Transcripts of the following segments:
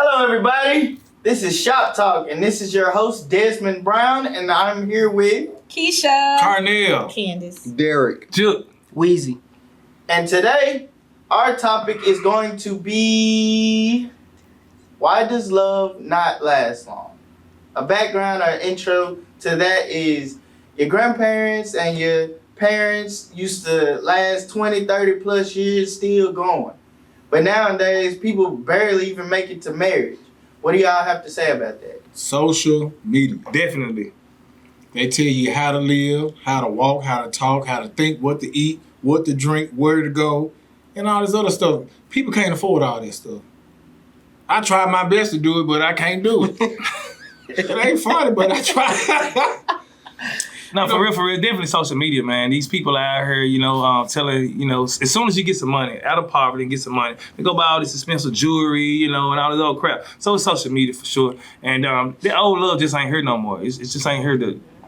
Hello, everybody. This is Shop Talk, and this is your host, Desmond Brown, and I'm here with Keisha, Carnell, Candace, Derek, Juke, Wheezy. And today, our topic is going to be why does love not last long? A background or intro to that is your grandparents and your parents used to last 20, 30 plus years still going. But nowadays, people barely even make it to marriage. What do y'all have to say about that? social media. Definitely. They tell you how to live, how to walk, how to talk, how to think, what to eat, what to drink, where to go, and all this other stuff. People can't afford all this stuff. I try my best to do it, but I can't do it. It ain't funny, but I try. No, for real, definitely social media, man. These people out here, telling, as soon as you get some money, out of poverty and get some money, they go buy all this expensive jewelry, and all this old crap. So it's social media for sure. And the old love just ain't here no more. It's just ain't here.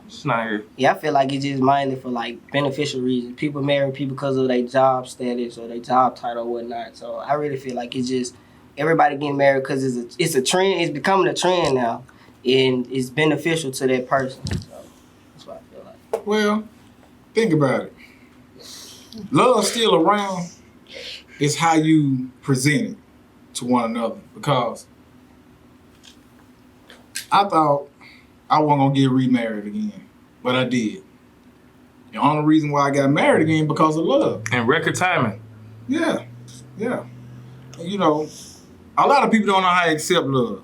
It's not here. Yeah, I feel like it's just mainly for like beneficial reasons. People marry people because of their job status or their job title or whatnot. So I really feel like it's just everybody getting married because it's a trend. It's becoming a trend now, and it's beneficial to that person. So that's what I feel like. Well, think about it. Love's still around. It's how you present it to one another. Because I thought I wasn't going to get remarried again. But I did. The only reason why I got married again because of love. And record timing. Yeah. And, a lot of people don't know how to accept love.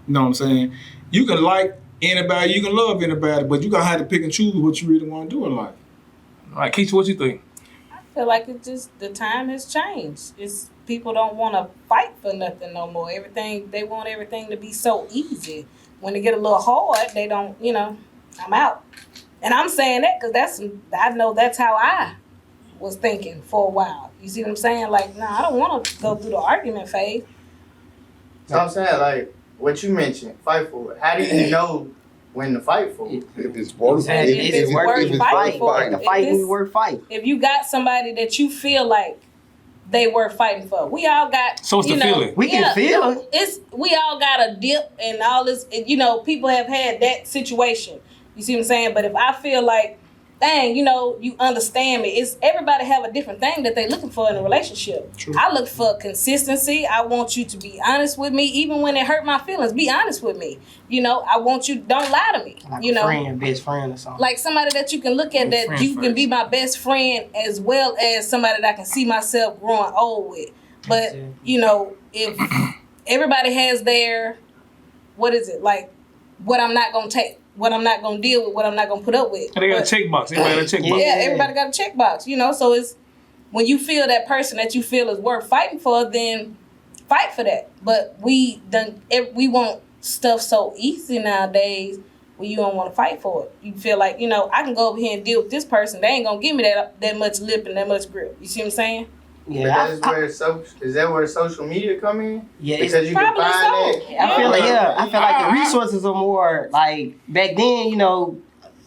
You know what I'm saying? You can like anybody, you can love anybody, but you got to have to pick and choose what you really want to do in life. All right, Keisha, what you think? I feel like the time has changed. It's people don't want to fight for nothing no more. They want everything to be so easy. When they get a little hard, they don't, I'm out. And I'm saying that because I know that's how I was thinking for a while. You see what I'm saying? Like, I don't want to go through the argument phase. So I'm saying, like, what you mentioned, fight for it. How do you know when to fight for it? if it's worth Exactly. If it's worth fighting for. The fight is worth fighting. If you got somebody that you feel like they were fighting for, we all got. So it's the feeling. We can feel it. We all got a dip and all this. People have had that situation. You see what I'm saying? But if I feel like, dang, you understand me. It's everybody have a different thing that they looking for in a relationship. True. I look for consistency. I want you to be honest with me, even when it hurt my feelings. Be honest with me. I want you. Don't lie to me. Like a friend, best friend or something. Like somebody that you can look at that you can be my best friend as well as somebody that I can see myself growing old with. But if everybody has their, what is it like? What I'm not gonna take. What I'm not going to deal with, what I'm not going to put up with. And they got a checkbox. Everybody got a checkbox. Yeah, everybody got a checkbox, so it's when you feel that person that you feel is worth fighting for, then fight for that. But we want stuff so easy nowadays where you don't want to fight for it. You feel like, I can go over here and deal with this person. They ain't going to give me that much lip and that much grip. You see what I'm saying? Yeah, Is that where social media come in? Yeah, because you can probably find so. it. I feel like the resources are more like back then.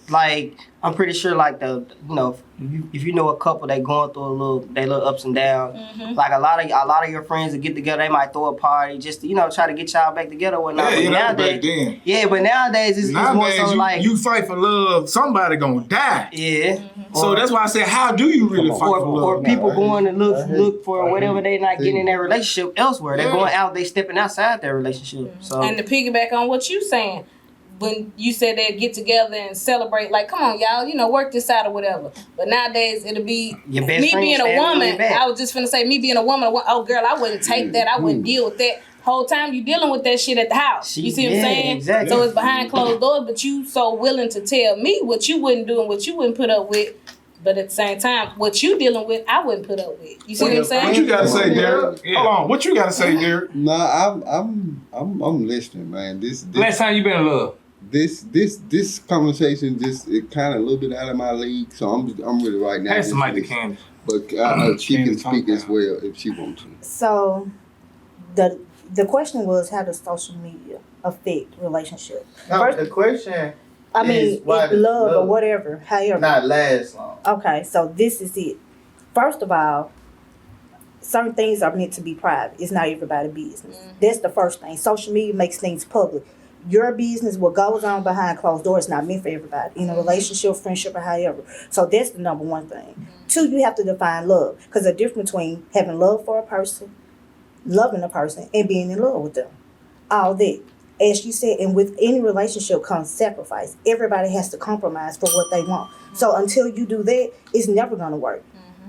Like I'm pretty sure like if you know a couple that going through they little ups and downs. Mm-hmm. Like a lot of your friends that get together, they might throw a party just to, try to get y'all back together or whatnot. Yeah, but that was back then. Yeah, but nowadays it's more so like you fight for love, somebody gonna die. yeah. Mm-hmm. So that's why I said, how do you really fight for love? Or people going to look for whatever they not getting in their relationship elsewhere. They're going out, they stepping outside their relationship. Mm-hmm. So And to piggyback on what you saying, when you said they'd get together and celebrate, like, come on, y'all, work this out or whatever. But nowadays, it'll be your best me friend being a standing on your woman. back. I was just finna say, me being a woman, oh, girl, I wouldn't take that. I wouldn't deal with that. Whole time you dealing with that shit at the house. You see what I'm saying? Exactly. So it's behind closed doors, but you so willing to tell me what you wouldn't do and what you wouldn't put up with. But at the same time, what you dealing with, I wouldn't put up with. You see what I'm saying? What you gotta say, Derek? Yeah. Hold on. What you gotta say, Derek? Nah, I'm listening, man. This Last time you been in love? This conversation it kind of a little bit out of my league, so I'm really right now. Pass the mic to Candace. But she can speak as well if she wants to. So, the question was, how does social media affect relationships? No, the question I mean, is why it's love or whatever, however. not last long. Okay, so this is it. First of all, certain things are meant to be private. It's not everybody's business. That's the first thing. Social media makes things public. Your business, what goes on behind closed doors, is not meant for everybody in a relationship, friendship, or however. So that's the number one thing. Two, you have to define love, because the difference between having love for a person, loving a person, and being in love with them, all that. As you said, and with any relationship comes sacrifice. Everybody has to compromise for what they want. So until you do that, it's never gonna work.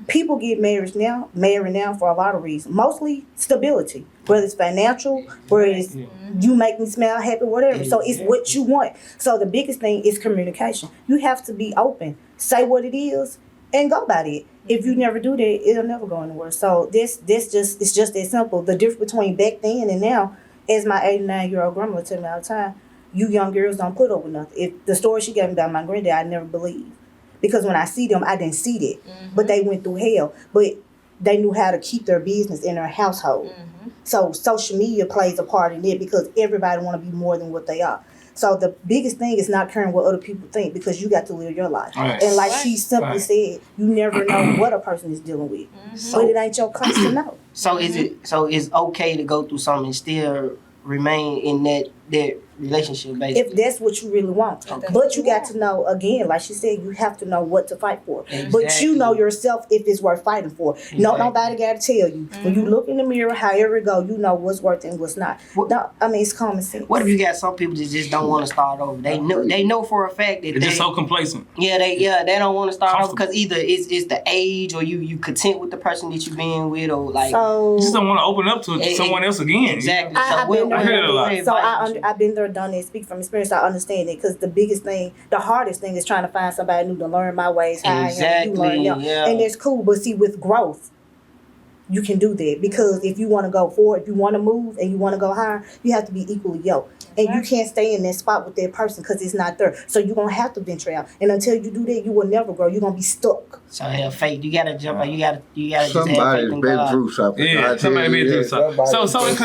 People get married now for a lot of reasons. Mostly stability, whether it's financial, whether it's you make me smile happy, whatever. So it's what you want. So the biggest thing is communication. You have to be open, say what it is, and go by it. If you never do that, it'll never go anywhere. So it's just that simple. The difference between back then and now, as my 89-year-old grandma would tell me all the time, you young girls don't put up with nothing. If the story she gave me about my granddad, I never believed. Because when I see them, I didn't see that. But they went through hell. But they knew how to keep their business in their household. So social media plays a part in it because everybody want to be more than what they are. So the biggest thing is not caring what other people think, because you got to live your life. Right. And like she simply said, you never know what a person is dealing with. But it ain't your place to know. So it's okay to go through something and still remain in that relationship, basically. If that's what you really want. But you got to know, again, like she said, you have to know what to fight for. But you know yourself if it's worth fighting for. No, nobody got to tell you. When you look in the mirror, however it go, you know what's worth and what's not. No, I mean, it's common sense. What if you got some people that just don't want to start over? They know for a fact that They're just so complacent. they don't want to start over because either it's the age, or you content with the person that you've been with, or like So, You just don't want to open up to someone else again. exactly. I've been there, I hear it a lot. So I've been there, done it. Speak from experience. I understand it, because the biggest thing, the hardest thing, is trying to find somebody new to learn my ways. How I am, you learn them. Yeah. And that's cool. But see, with growth, you can do that, because if you want to go forward, if you want to move and you want to go higher, you have to be equally yoked. And you can't stay in that spot with that person because it's not there. So you're gonna have to venture out. And until you do that, you will never grow. You're gonna be stuck. So have faith. You gotta jump out. You gotta just have Somebody's faith in been God. through something. Yeah, somebody been through something. So in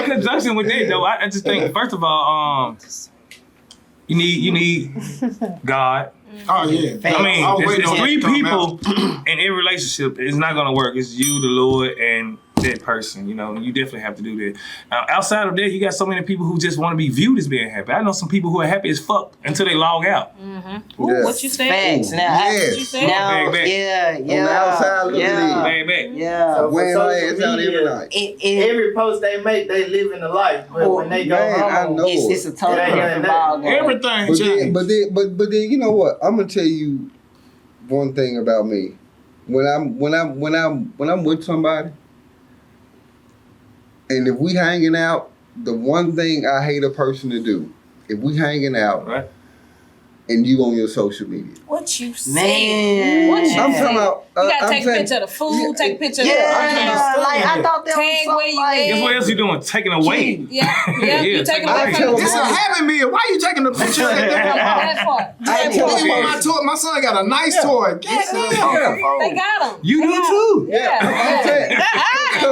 conjunction with that though, I just think first of all, you need God. Oh yeah. Facts. I mean, I was waiting there's on three that to come people out. in every relationship. It's not gonna work. It's you, the Lord, and that person. You know, you definitely have to do that. Outside of that, you got so many people who just want to be viewed as being happy. I know some people who are happy as fuck until they log out. Ooh, Yes. what you said? Facts. Now, Yes. What you said? now, Back. yeah. On the outside looking in. Bang, bang. Yeah. So for Wearing our social ass out every media, night. every post they make, they living the life. But when they go Man, I home, know. It's a totally It ain't different nothing. ballgame. Everything But then, changed. but then, you know what? I'm gonna tell you one thing about me. When I'm with somebody, and if we hanging out, the one thing I hate a person to do, if we hanging out, Right. and you on your social media, What you said? Man. What you I'm said? talking about. You gotta I'm take a saying- picture of the food, take a picture of Yeah, the like I thought that Tag was where something you like. at. Guess what else you doing? Taking away. Yeah, you taking I away tell from the This is a Happy Meal. Why you taking a picture of that? that part. I tell Look you at what, my toy. My son got a nice toy. God damn. They got them. You do too. Yeah. I'm saying,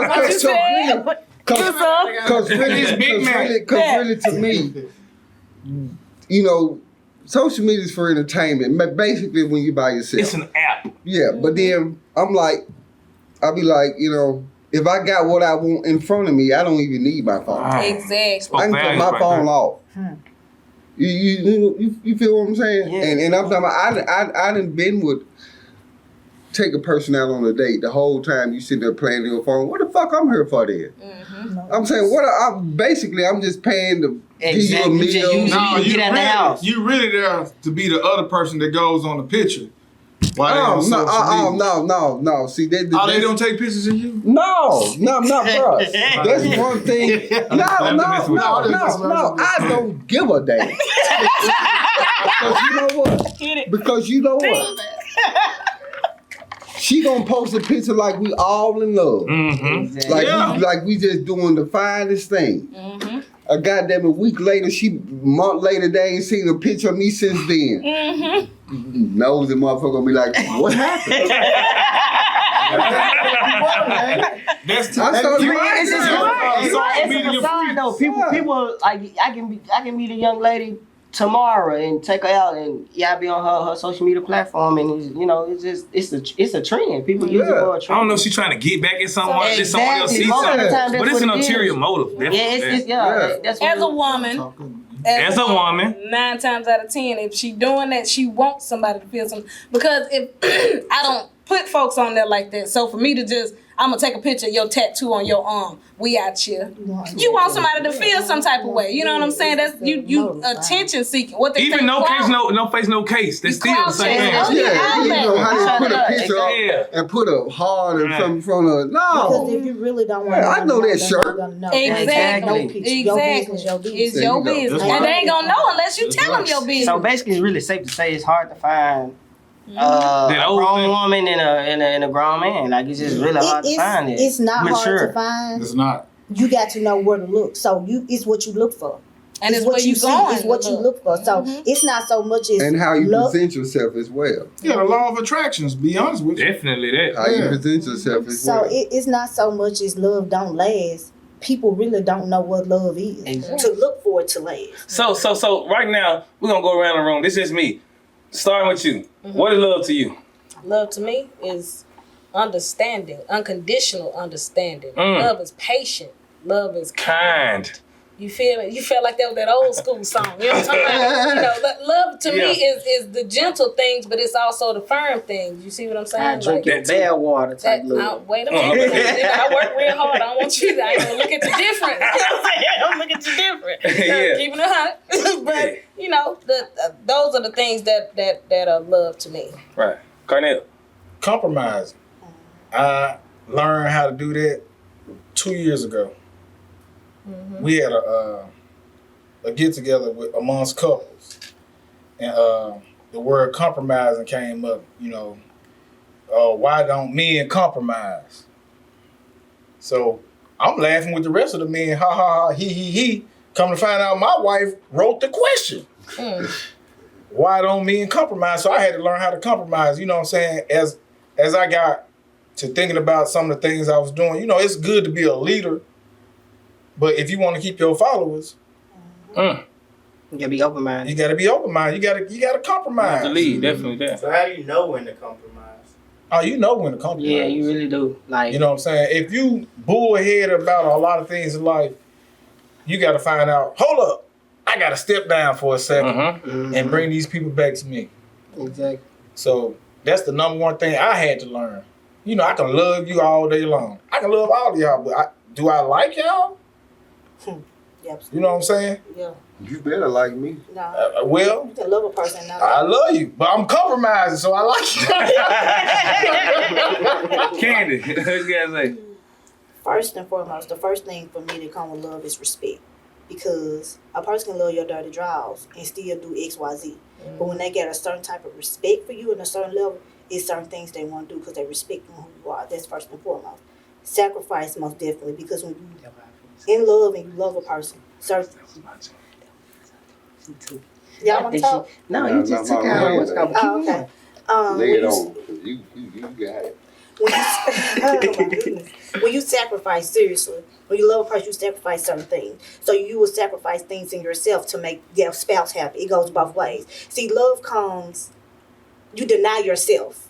What you said? Cause really to me, you know, social media is for entertainment. Basically, when you by yourself. It's an app. Yeah, but then I'll be like, you know, if I got what I want in front of me, I don't even need my phone. Exactly. I can turn my phone off. You feel what I'm saying? Yeah. And I'm talking about, I done been with, take a person out on a date, the whole time you sitting there playing on your phone. What the fuck I'm here for then? I'm saying, I'm just paying to Exactly. give you a meal. No, You you get out the really, house. you really there to be the other person that goes on the picture. Why they on social media? No. See, They don't take pictures of you? No, not for us. That's one thing. No. I don't give a damn. Because you know what? She gonna post a picture like we all in love. Mm-hmm. Like we just doing the finest thing. A goddamn a week later, month later, they ain't seen a picture of me since then. Nosy motherfucker gonna be like, what happened? That's I started It's just right. it's a facade though. People like I can meet a young lady tomorrow and take her out and y'all be on her social media platform and it's a trend. People use it for a trend. I don't know if she's trying to get back at someone, Exactly. let someone else see Most of the something, time, that's but it's an what it ulterior is. motive. That's what As a woman, As a woman. 9 times out of 10, if she doing that, she wants somebody to feel something. Because if I don't put folks on there like that, so for me to just, I'm gonna take a picture of your tattoo on your arm. We out here. You want somebody to feel some type of way. You know what I'm saying? That's you attention seeking. What they Even say, no clout. case, no face, no case. That's still the same thing. Oh, Yeah, you know how you put a picture Yeah. up and put a heart or something in front of Because no. if you really don't want Yeah, I know that they're shirt. not gonna know. Exactly. No picture. Your business, your business. It's There your you go. business. That's And they right. ain't gonna know unless you tell them your business. So basically, it's really safe to say it's hard to find That a old grown thing. woman and a grown man. Like it's just really hard to find it. It's not Mature. hard to find. It's not. You got to know where to look. So it's what you look for. And it's where what you see. going. It's what you look for. So it's not so much as And how you love. present yourself as well. Yeah, the law of attractions, be honest with you. Definitely that. How you Yeah. present yourself as So well. it's not so much as love don't last. People really don't know what love is Exactly. to look for it to last. So right now, we're gonna go around the room. This is me. Starting with you. What is love to you? Love to me is understanding, unconditional understanding. Mm. Love is patient. Love is Kind. You feel it? You feel like that was that old school song. You know what I'm talking about? You know, love to me is the gentle things, but it's also the firm things. You see what I'm saying? I drink your that too. bad water type that, love. wait a minute. I work real hard. I don't want you to. I ain't gonna look at the difference. You know what I'm saying? I'm looking at the difference. Yeah. Keeping it 100. But you know, those are the things that are love to me. Right. Carnell. Compromising. I learned how to do that 2 years ago. We had a get together with amongst couples, and the word compromising came up. You know, why don't men compromise? So I'm laughing with the rest of the men. Ha ha ha! He. Come to find out, my wife wrote the question. Why don't men compromise? So I had to learn how to compromise. You know what I'm saying? As I got to thinking about some of the things I was doing, you know, it's good to be a leader. But if you want to keep your followers, You gotta be open minded. you got to be open-minded. You got to compromise. The lead, definitely that. So how do you know when to compromise? Oh, you know when to compromise. Yeah, you really do. Like You know what I'm saying? If you bullhead about a lot of things in life, you got to find out, hold up, I got to step down for a second and bring these people back to me. exactly. So that's the number one thing I had to learn. You know, I can love you all day long. I can love all of y'all, but do I like y'all? Yep. You know what I'm saying? Yeah. You better like me. No. Well, You can love a person now. I love you, but I'm compromising, so I like you. Candy. What you guys say? First and foremost, the first thing for me to come with love is respect. Because a person can love your dirty draws and still do X, Y, Z. But when they get a certain type of respect for you and a certain level, it's certain things they want to do because they respect you who you are. That's first and foremost. Sacrifice, most definitely, because when you in love and you love a person, y'all want to talk? No, you just took out what's called Oh, okay. Lay it when on. You got it. When you, oh my goodness. When you sacrifice, seriously, when you love a person, you sacrifice certain things. So you will sacrifice things in yourself to make your spouse happy. It goes both ways. See, love comes, you deny yourself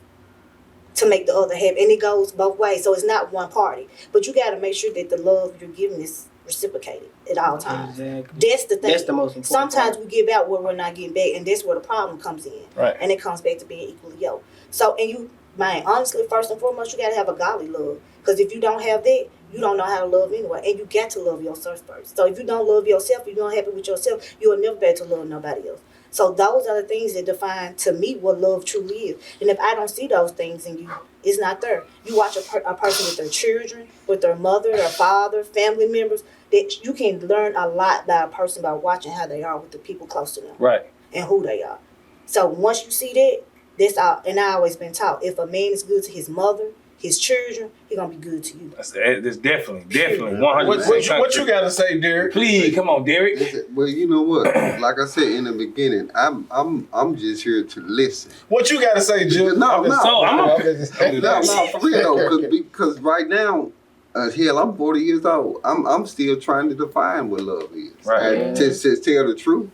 to make the other happy. And it goes both ways. So it's not one party. But you got to make sure that the love you're giving is reciprocated at all times. Exactly. That's the thing. That's the most important Sometimes part. we give out what we're not getting back, and that's where the problem comes in. Right. And it comes back to being equally yoked. So, and you, man, honestly, first and foremost, you got to have a godly love. Because if you don't have that, you don't know how to love anyway. And you got to love yourself first. So if you don't love yourself, if you're not happy with yourself, you will never be able to love nobody else. So those are the things that define, to me, what love truly is. And if I don't see those things in you, it's not there. You watch a person with their children, with their mother, their father, family members, that you can learn a lot by a person by watching how they are with the people close to them Right. and who they are. So once you see that, that's all. And I always been taught, if a man is good to his mother, his children, he gonna be good to you. That's definitely 100%. What you got to say, Derek? Please, come on, Derek. Well, you know what? Like I said in the beginning, I'm just here to listen. What you got to say, Jim? No, So I'm No, for real though, because right now, hell, I'm 40 years old. I'm still trying to define what love is. Right. And to tell the truth,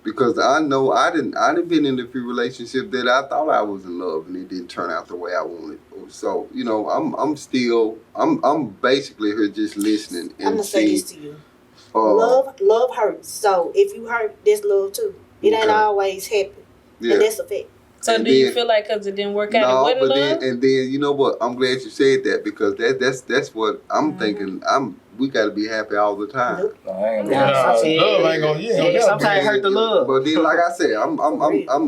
Because I know I didn't been in a few relationships that I thought I was in love and it didn't turn out the way I wanted. So, you know, I'm basically here just listening and I'm gonna say seeing. this to you. Love hurts. So if you hurt, that's love too. It ain't Okay. always happy. Yeah. And that's a fact. So And do you then- feel like because it didn't work out, it No, wasn't but love? then you know what? I'm glad you said that because that's what I'm thinking. We got to be happy all the time. Nope. No, I ain't Nah, gonna- sometimes- love ain't gonna. Yeah, sometimes it hurt the love. But then, like I said, I'm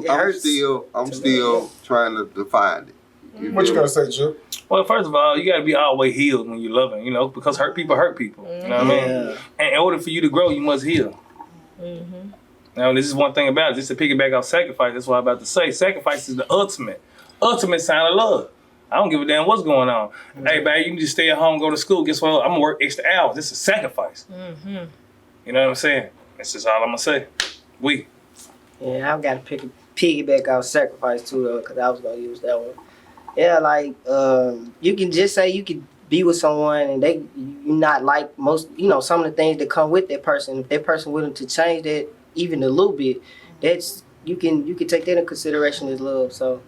hurts. still trying to find it. What you gonna say, Joe? Well, first of all, you got to be all the way healed when you're loving, you know, because hurt people hurt people. You know what I mean? Yeah. And in order for you to grow, you must heal. Mm-hmm. Now, this is one thing about it. Just to piggyback off sacrifice, that's what I'm about to say. Sacrifice is the ultimate sign of love. I don't give a damn what's going on. Hey, babe, you can just stay at home, go to school. Guess what? I'm going to work extra hours. This is a sacrifice. Mm-hmm. You know what I'm saying? That's just all I'm going to say. Yeah, I've got to piggyback off sacrifice too, though, because I was going to use that one. Yeah, like, you can just say you could be with someone and you not like most, you know, some of the things that come with that person. If that person willing to change that even a little bit, that's you can take that in consideration as love. So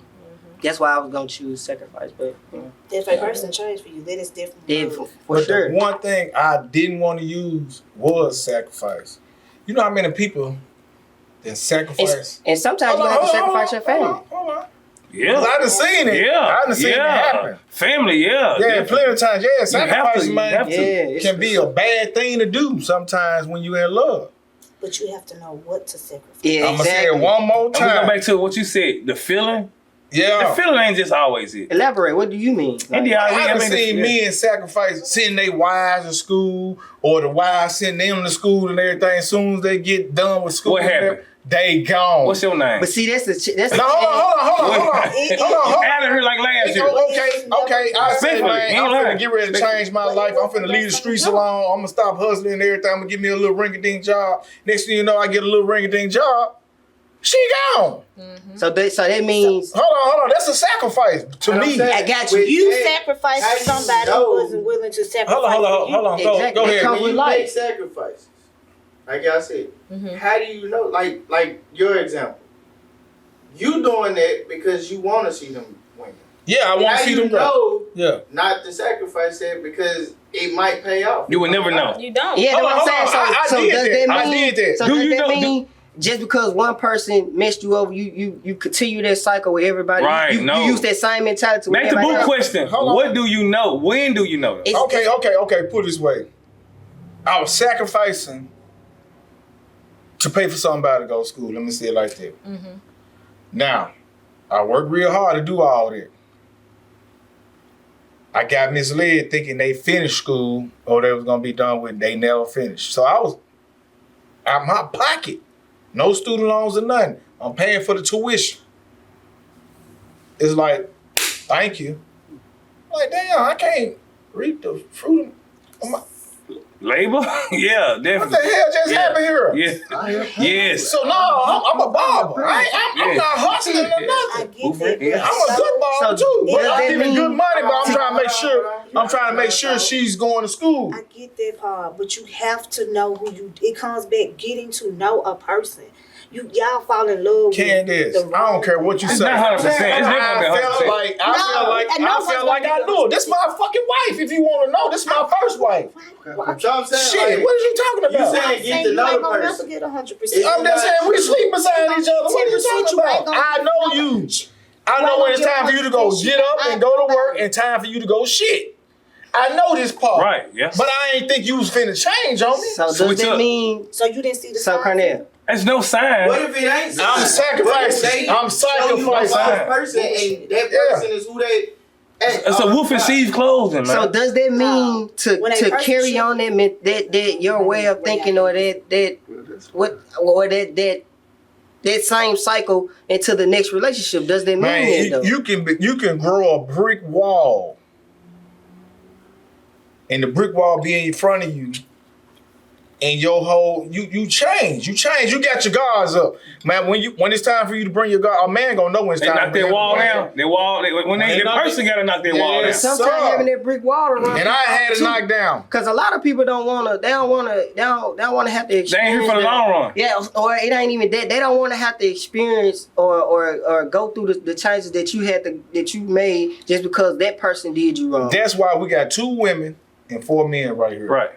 that's why I was gonna choose sacrifice. But you know, If a person changed for you, that is different. yeah, for But sure. the one thing I didn't want to use was sacrifice. You know how many people that sacrifice? And sometimes you have to sacrifice your family. Hold on. Yeah. 'Cause I done seen it. Yeah. I done seen it happen. Family, yeah. Yeah, plenty of times. Yeah, sacrifice, you man, have to. Yeah, can be a bad thing to do sometimes when you're in love. But you have to know what to sacrifice. Yeah, I'm gonna say it exactly. one more I'm gonna go time. back to what you said. The feeling. Yeah. The feeling ain't just always it. Elaborate. What do you mean? And Like, I done the- seen men sacrifice sending their wives to school or the wives sending them to school and everything. As soon as they get done with school, What happened? they gone. What's your name? but see, that's the. No, hold on. You out of here like last year. Okay. I say, Respectfully, man, you I'm lying. finna get ready to change my life. I'm finna leave the streets alone. I'm gonna stop hustling and everything. I'm gonna give me a little ring-a-ding job. Next thing you know, I get a little ring-a-ding job. She gone. So that means. Hold on. That's a sacrifice to me. I got you. You How sacrificed do for you somebody know? who wasn't willing to sacrifice. Hold on. Go Exactly. ahead. Come When with you life. make sacrifices, like y'all said, how do you know? Like your example, you doing that because you want to see them win. Yeah, I want How to see you them grow. know Yeah. not to sacrifice that because it might pay off. You would never know. You don't. Yeah, that's what I'm saying. Hold on. So I did does that. that I mean? did that. So Do does you that know- mean just because one person messed you over, you continue that cycle with everybody? Right, You no. use that same mentality with Back to everybody boot else? question. Hold on. What do you know? When do you know? It's- Okay. Put it this way. I was sacrificing to pay for somebody to go to school. Let me say it like that. Now, I worked real hard to do all that. I got misled thinking they finished school or they was gonna be done with. They never finished. So I was out my pocket, no student loans or nothing. I'm paying for the tuition. It's like, thank you. Like, damn, I can't reap the fruit of my. Labor? Yeah, What definitely. the hell just Yeah. happened here? Yeah. Yes. So no, I'm a barber. I'm not hustling or I nothing. get that. Yeah. I'm a good barber So too, but does I'm that giving mean- good money. But I'm trying to make sure. She's going to school. I get that part, but you have to know who you. It comes back getting to know a person. Y'all fall in love Candace, with the I don't care what you It's say. not 100%. It's never gonna be 100%. I felt like I knew. This my fucking wife. If you want to know, this my first wife. That's what I'm saying. Shit, like, what are you talking you about? saying get to know the person. Get 100%. I'm just saying we sleep beside each other. What are you talking about? I know you. I know when it's time for you to go get up and go to work and time for you to go shit. I know this part. Right, yes. But I ain't think you was finna change on me. So does Switch that up. mean? So you didn't see the So signs? Cornell, There's no sign. What if it ain't? I'm sacrificing. I'm sacrificing. That person and that person is who they. It's a wolf in sheep's clothing, man. so does that mean When to a person carry should- on that your way of thinking or that same cycle into the next relationship? Does that mean that Man, though? you can grow a brick wall, and the brick wall be in front of you, and your whole you change. You got your guards up, man. When it's time for you to bring your guard, a man gonna know when it's They time. knock to that bring wall him. down. The person gotta knock that wall down. Sometimes sir. having that brick wall around. And I had it knocked down. Cause a lot of people don't wanna have to experience. They ain't here for the long run. Yeah, or it ain't even that. They don't want to have to experience or go through the changes that you made just because that person did you wrong. That's why we got 2 women and 4 men right here. Right.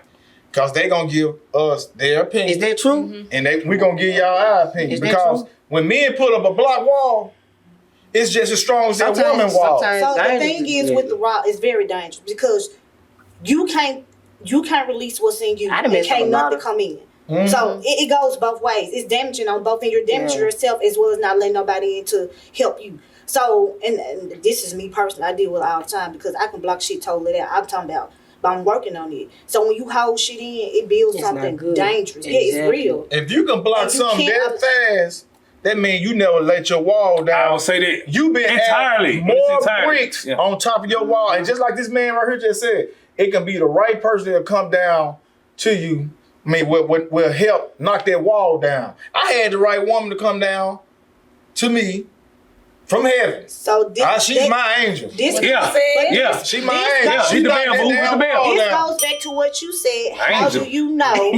Cause they gonna give us their opinion. Is that true? And we gonna give y'all our opinion. Is that Because true? when men put up a block wall, it's just as strong as that woman wall. sometimes So the dangerous thing is is with the rock, it's very dangerous because you can't release what's in you I done and messed up can't a lot nothing of- come in. Mhm. So it goes both ways. It's damaging on both ends. You're damaging Yeah. yourself as well as not letting nobody in to help you. So and this is me personally. I deal with it all the time because I can block shit totally out. I'm talking about, but I'm working on it. So when you hold shit in, it builds It's not something good. dangerous. Yeah, it's Exactly. real. If you can block And you something can't- that fast, that means you never let your wall down. I would say that You been entirely. adding more Entirely. bricks Yeah. on top of your wall, and just like this man right here just said, it can be the right person that'll come down to you. I mean, will help knock that wall down. I had the right woman to come down to me from heaven. So this, She's my angel. This Yeah. Yeah. She my This angel. goes- She She the knocked man that who with damn the bell. wall This down. goes back to what you said. How Angel. do you know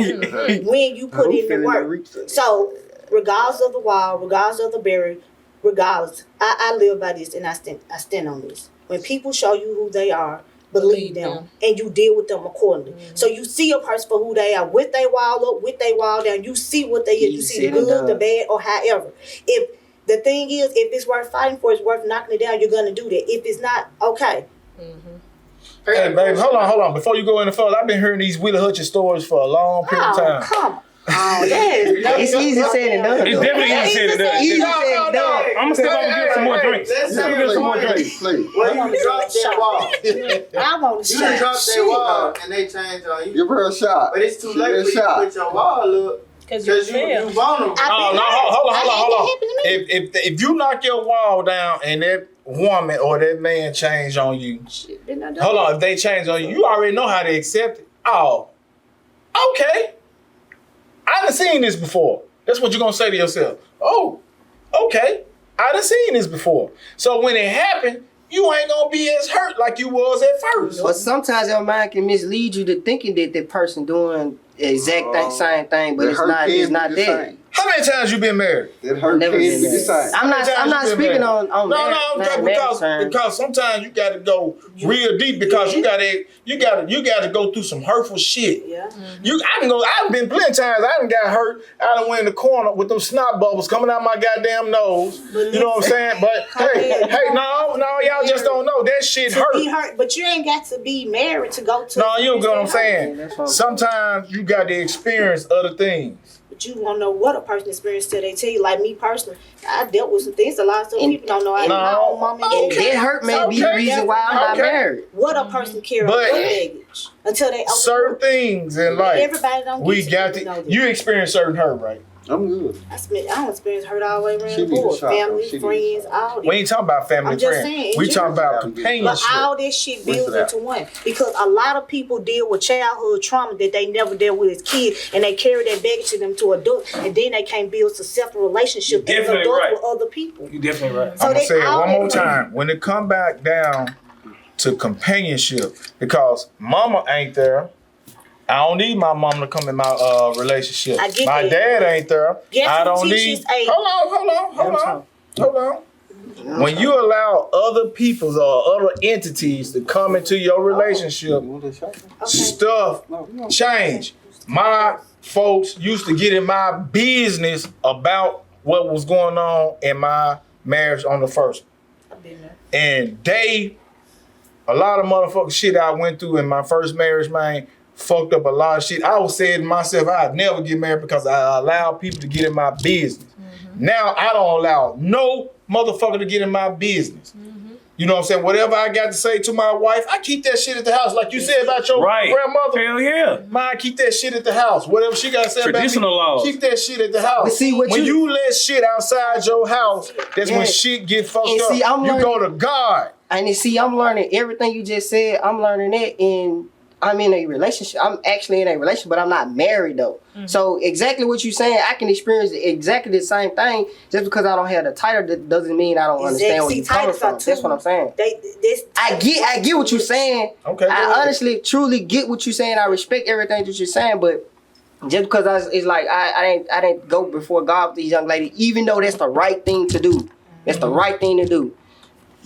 when you put in the work? So, regardless of the wall, regardless of the barrier, regardless, I live by this and I stand on this. When people show you who they are, believe them, and you deal with them accordingly. So you see a person for who they are, with their wall up, with their wall down. You see what they is. You see the good, the bad, or however. If the thing is, if it's worth fighting for, it's worth knocking it down. You're gonna do that. If it's not, okay. Hey, babe, hold on. Before you go any further, I've been hearing these Willie Hutchins stories for a long period of Oh, time. come on. That is It's easy said and done. It's definitely easy said and done. Easy said and done. I'm gonna step up and get some more drinks. Let's I'm gonna get some more please. drinks. Please. Well, you dropped that wall. I want to You done dropped shit. that wall and they changed on you. Give her a shot. But it's too Give her late a for you to shot. put your wall up Because because you vulnerable. Oh, no, hold on. If you knock your wall down and that woman or that man change on you, hold on, if they change on you, you already know how to accept it. Oh, okay. I done seen this before. That's what you're gonna say to yourself. Oh, okay. I done seen this before. So when it happened, you ain't gonna be as hurt like you was at first. But sometimes your mind can mislead you to thinking that that person doing the exact same thing, but That it's hurt not. can It's be not the that. same. How many times you been married? That hurt Never can been be the married. same. I'm not speaking on No, because sometimes you gotta go real deep because you gotta go through some hurtful shit. Yeah. I've been plenty of times. I done got hurt. I done went in the corner with them snot bubbles coming out my goddamn nose. You know what I'm saying? But hey, no, y'all just don't know that shit To be hurt. hurt, but you ain't got to be married to go to. No, you don't get what I'm saying. that's what I'm Sometimes you got to experience other things. But you won't know what a person experienced till they tell you. Like me personally, I dealt with some things a lot of stuff people don't know. I No. my own mama and Okay. That hurt may be the Okay. reason why I'm not Okay. married. what a person carries But- what baggage until they open Certain things in life, Everybody don't. we get got to know to. that. You experience certain hurt, right? I'm good. I don't experience hurt all the way around She the need a board. shot, Family, though. She need a friends, shot. all that. We ain't talking about family I'm and just friends. saying, in We talking general. about But companionship. all this shit builds Listen into one because a lot of people deal with childhood trauma that they never dealt with as kids, and they carry that baggage to them to adult, and then they can't build successful relationship as Definitely adults right. with other people. You definitely right. So I'm gonna they say it all one more that- time. When it come back down to companionship, because mama ain't there. I don't need my mama to come in my relationship. I get My that. dad ain't there. Yes, I he don't teaches need. a- Hold on. When you allow other peoples or other entities to come into your relationship, You want a shot? stuff No, no. change. My folks used to get in my business about what was going on in my marriage on the first. I've been there. And a lot of motherfucking shit I went through in my first marriage, man, fucked up a lot of shit. I was saying to myself, I'd never get married because I allowed people to get in my business. Now I don't allow no motherfucker to get in my business. You know what I'm saying? Whatever I got to say to my wife, I keep that shit at the house. Like you said about your Right. grandmother. Hell yeah. Mine, keep that shit at the house. Whatever she got to say about me, Traditional laws. keep that shit at the house. But see, what when you- you let shit outside your house, that's when Yeah. shit get fucked And up. see, I'm You learning- go to God. And you see, I'm learning everything you just said. I'm learning that in I'm in a relationship. I'm actually in a relationship, but I'm not married though. So exactly what you're saying, I can experience exactly the same thing. Just because I don't have the title, that doesn't mean I don't understand where you're coming from. That's what I'm saying. I get what you're saying. Okay. I honestly, truly get what you're saying. I respect everything that you're saying, but just because it's like I didn't go before God with these young ladies, even though that's the right thing to do. That's the right thing to do.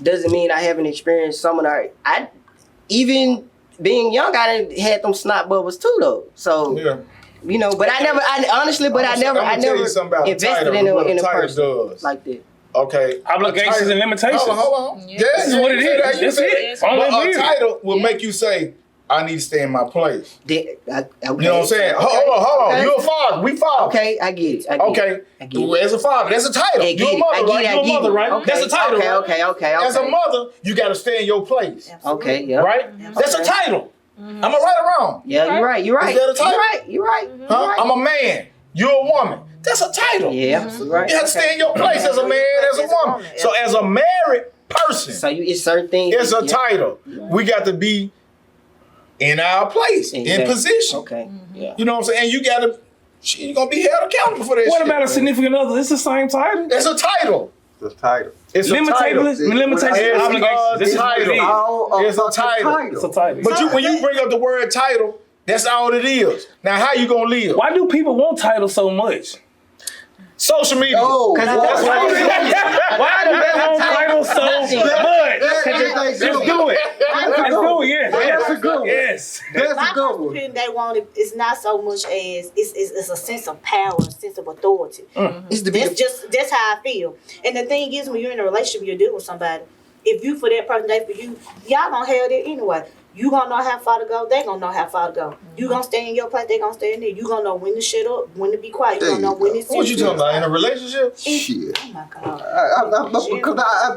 Doesn't mean I haven't experienced some of that. Even being young, I done had them snot bubbles too, though. So you know, but I never invested in a person like that. Okay. Obligations and limitations. Hold on. Yeah. Yeah, This is what it is. That's it. But a title will make you say, I need to stay in my place. Okay. You know what I'm saying? Hold on. You're a father. We father. Okay, I get it. Okay. As a father, that's a title. You're a mother, right? You're a mother, right? Okay. That's a title, right? Okay. As a mother, you got to stay in your place. Okay, yeah. Right? That's a title. Am I right or wrong? Yeah, you're right. Is that a title? You're right. Huh? I'm a man. You're a woman. That's a title. Yeah, you're right. You have to stay in your place as a man, as a woman. So as a married person, So it's certain things. it's a title. We got to be in our place, in Exactly. position. Okay. Yeah. You know what I'm saying? And you got to, you're going to be held accountable for that What shit. about a significant other? It's the same title. It's a title. The title. It's a title. Limitations, It's obligations. This is what it is. It's a title. It's a title. But when you bring up the word title, that's all it is. Now, how you going to live? Why do people want titles so much? Social media. Oh, Because That's why what it is. Why do they want titles so much? Let's do it. Let's do it. Yes. That's a good one. Yes. That's My a good one. opinion, they want it. It's not so much as it's a sense of power, a sense of authority. It's the That's how I feel. And the thing is, when you're in a relationship, you're dealing with somebody. If you for that person, they for you, y'all gonna have that anyway. You gonna know how far to go. They gonna know how far to go. You gonna stay in your place. They gonna stay in there. You gonna know when to shut up, when to be quiet. You gonna know when it's. What you talking about? In a relationship? Shit. Oh my God.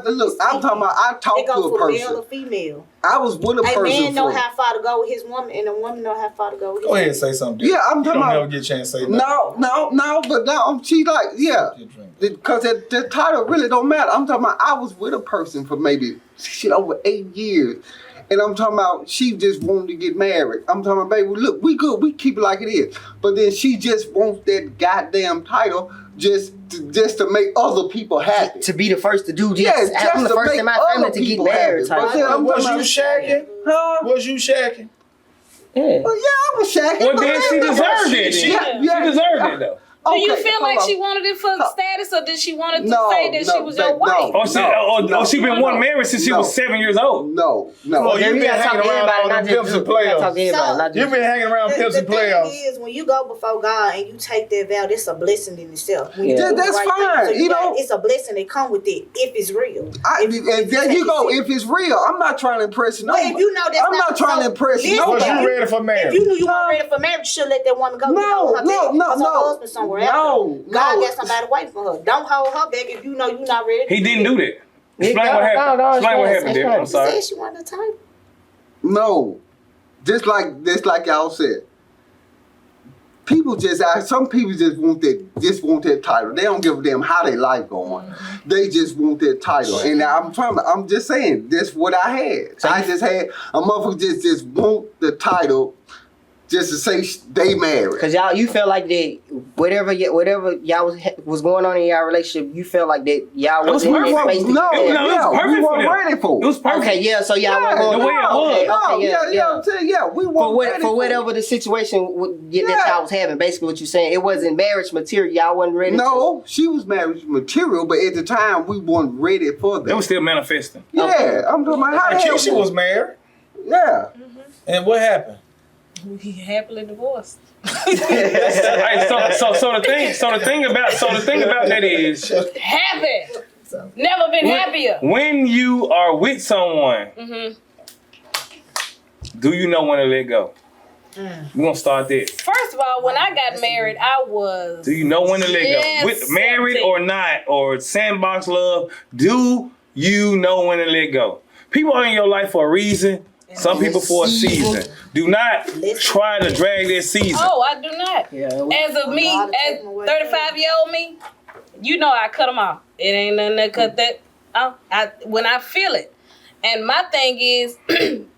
Look, I'm talking about, I It talked goes to a for male or person. female. I was with a A person man know for. how far to go with his woman, and a woman know how far to go with his Go ahead and say something. Yeah, I'm You talking don't about. never get a chance to say nothing. No, but now she like, yeah. Because the title really don't matter. I'm talking about I was with a person for maybe over 8 years. And I'm talking about she just wanted to get married. I'm talking about, baby, look, we good. We keep it like it is. But then she just wants that goddamn title just to make other people happy. To be the first to do this. Yeah, just I'm the to first make in my other family to get people married. happy. But then I'm Was talking you about, shacking? huh? Was you shacking? Yeah. Well, yeah, I was shacking. Well, but then she then- deserved it. She- She deserved it, though. Do you Okay, feel hold like on. she wanted it for status, or did she want it to No, say that she no, was babe, your wife? no. Or she been one married since she was 7 years old. No. Oh, you been hanging around all them pimps and players. You been hanging around pimps and The players. thing is, when you go before God and you take that vow, that's a blessing in itself. When you Yeah. do the That's right fine, thing, so you know. it's a blessing that come with it if it's real. And there you go. If it's real, I'm not trying to impress no. Well, if you know that's I'm not trying to impress listen, nobody. Was you ready for If marriage? you knew you weren't ready for marriage, you should let that woman go. No, Her husband somewhere else. God got somebody away from her. Don't hold her back if you know you're not ready. He didn't do that. Explain No, what happened. no, Explain what explain, happened, David. I'm She sorry. said she wanted a title. No, just like y'all said. People some people just want that title. They don't give a damn how their life going. They just want that title. And I'm just saying, that's what I had. I just had a motherfucker just want the title just to say they married. Cause you felt like that whatever y'all was going on in y'all relationship, you felt like that y'all It was wasn't in that perfect. space to No, get It married. was yeah, perfect we for weren't them. ready for It was perfect. Okay, yeah, so y'all Yeah, weren't going the way it was. I'm saying, we weren't ready for whatever the situation that y'all was having, basically what you're saying, it wasn't marriage material. Y'all wasn't ready. No, she was marriage material, but at the time we weren't ready for that. It was still manifesting. Yeah, I'm talking about how the hell Keisha was married. Yeah. And what happened? He happily divorced. Hey, so the thing about that is Happy. Never been happier. when you are with someone, do you know when to let go? We're gonna start there. First of all, when I got married, I was. Do you know when to let Yes, go? With married or not, or sandbox love, do you know when to let go? People are in your life for a reason. Some people for a season. Do not try to drag their season. Oh, I do not. Yeah, As of me, as 35-year-old me, you know I cut them off. It ain't nothing to cut that off. When I feel it. And my thing is,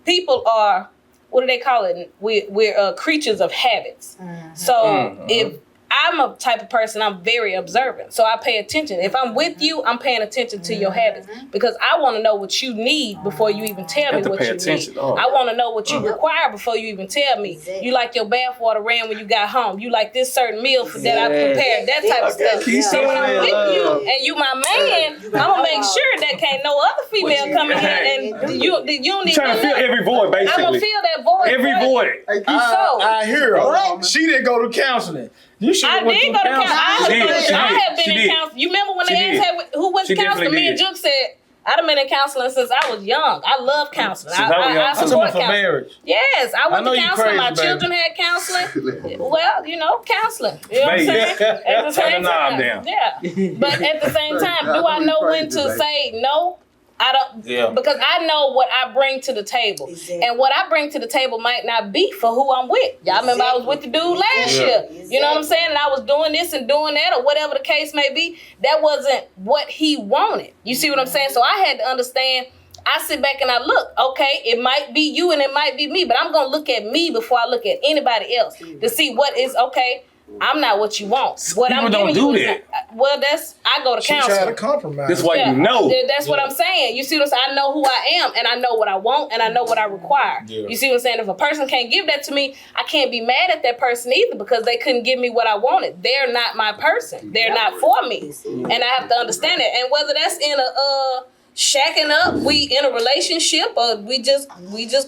people are what do they call it? We're creatures of habits. So if I'm a type of person, I'm very observant. So I pay attention. If I'm with you, I'm paying attention to your habits because I want to know what you need before you even tell me what you need. I want to know what you require before you even tell me. You like your bath water ran when you got home. You like this certain meal that I prepared, that type of stuff. So when I'm with you and you my man, I'm going to make sure that can't no other female come in here and you don't need trying to fill every void, basically. I'm going to fill that void. Every void. I hear her. She didn't go to counseling. You should I have went did to go to counseling. counseling. I have been in counseling. You remember when they asked who went to counseling? Me and Juke said, I've been in counseling since I was young. I love counseling. I support counseling. Marriage. Yes, I went to counseling. My children had counseling. Well, you know, counseling. You know what I'm saying? At the same time. Yeah. But at the same time, do I know when to say no? I don't, because I know what I bring to the table. And what I bring to the table might not be for who I'm with. Y'all remember I was with the dude last year. You know what I'm saying? And I was doing this and doing that or whatever the case may be. That wasn't what he wanted. You see what I'm saying? So I had to understand. I sit back and I look, okay, it might be you and it might be me, but I'm going to look at me before I look at anybody else to see what is okay. I'm not what you want. What People I'm don't giving do you that. well, I go to She counseling. tried to compromise. That's why you know. That's what I'm saying. You see what I'm saying? I know who I am, and I know what I want, and I know what I require. Yeah. You see what I'm saying? If a person can't give that to me, I can't be mad at that person either because they couldn't give me what I wanted. They're not my person. They're not for me, and I have to understand it. And whether that's in a shacking up, we in a relationship, or we just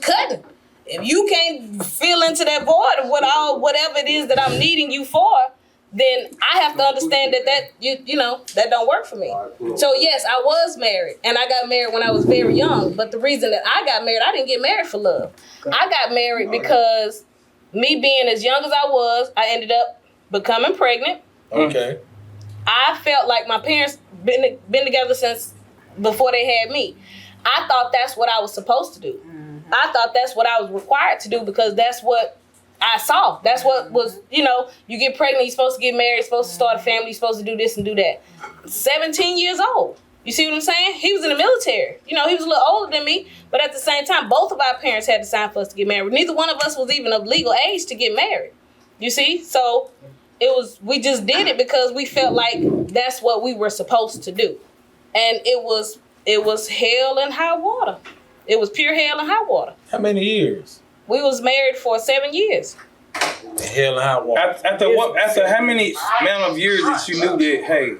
cutting. If you can't feel into that void of whatever it is that I'm needing you for, then I have to understand that you know that don't work for me. So yes, I was married, and I got married when I was very young. But the reason that I got married, I didn't get married for love. I got married because me being as young as I was, I ended up becoming pregnant. Okay. I felt like my parents been together since before they had me. I thought that's what I was supposed to do. I thought that's what I was required to do because that's what I saw. That's what was, you know, you get pregnant, you're supposed to get married, you're supposed to start a family, you're supposed to do this and do that. 17 years old. You see what I'm saying? He was in the military. You know, he was a little older than me, but at the same time, both of our parents had to sign for us to get married. Neither one of us was even of legal age to get married. You see? So we just did it because we felt like that's what we were supposed to do. And it was hell and high water. It was pure hell and high water. How many years? We was married for 7 years. Hell and high water. After how many amount of years that you knew that, hey?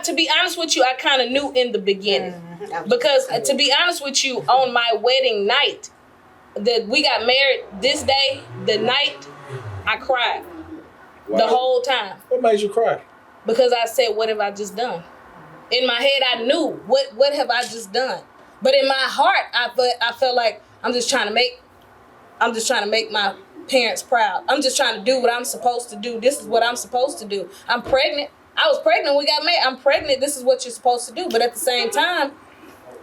To be honest with you, I kind of knew in the beginning. Because to be honest with you, on my wedding night, that we got married this day, the night, I cried. Wow. The whole time. What made you cry? Because I said, what have I just done? In my head, I knew, what have I just done? But in my heart, I felt like I'm just trying to make my parents proud. I'm just trying to do what I'm supposed to do. This is what I'm supposed to do. I'm pregnant. I was pregnant when we got married. I'm pregnant. This is what you're supposed to do. But at the same time,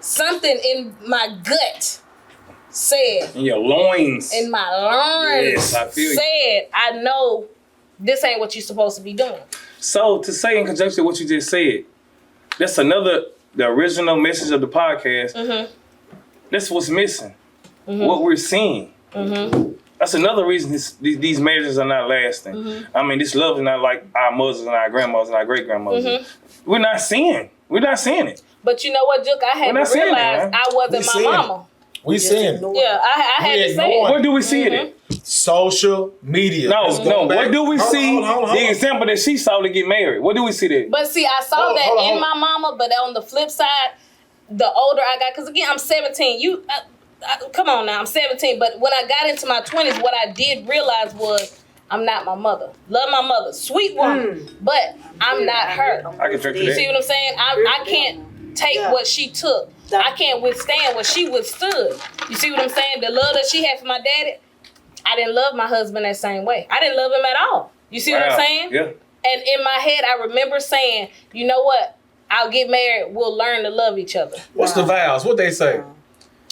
something in my gut said. In your loins. In my loins. Yes, I feel said, I know this ain't what you're supposed to be doing. So to say in conjunction with what you just said, that's the original message of the podcast. Mm-hmm. That's what's missing. Mm-hmm. What we're seeing. Mm-hmm. That's another reason these marriages are not lasting. Mm-hmm. I mean, this love is not like our mothers and our grandmothers and our great grandmothers. Mm-hmm. We're not seeing it. But you know what, Juke? I had to realize I wasn't my mama. We seeing it. Yeah, I had to say it. Where do we see it? Social media. No. Where do we see the example that she saw to get married? Where do we see that? But see, I saw that in my mama, but on the flip side, the older I got, because again, I'm 17. Come on now, I'm 17. But when I got into my 20s, what I did realize was I'm not my mother. Love my mother, sweet woman, but I'm not her. I can drink You see what I'm saying? I can't take what she took. I can't withstand what she withstood. You see what I'm saying? The love that she had for my daddy, I didn't love my husband that same way. I didn't love him at all. You see what I'm saying? Yeah. And in my head, I remember saying, you know what? I'll get married. We'll learn to love each other. What's the vows? What they say?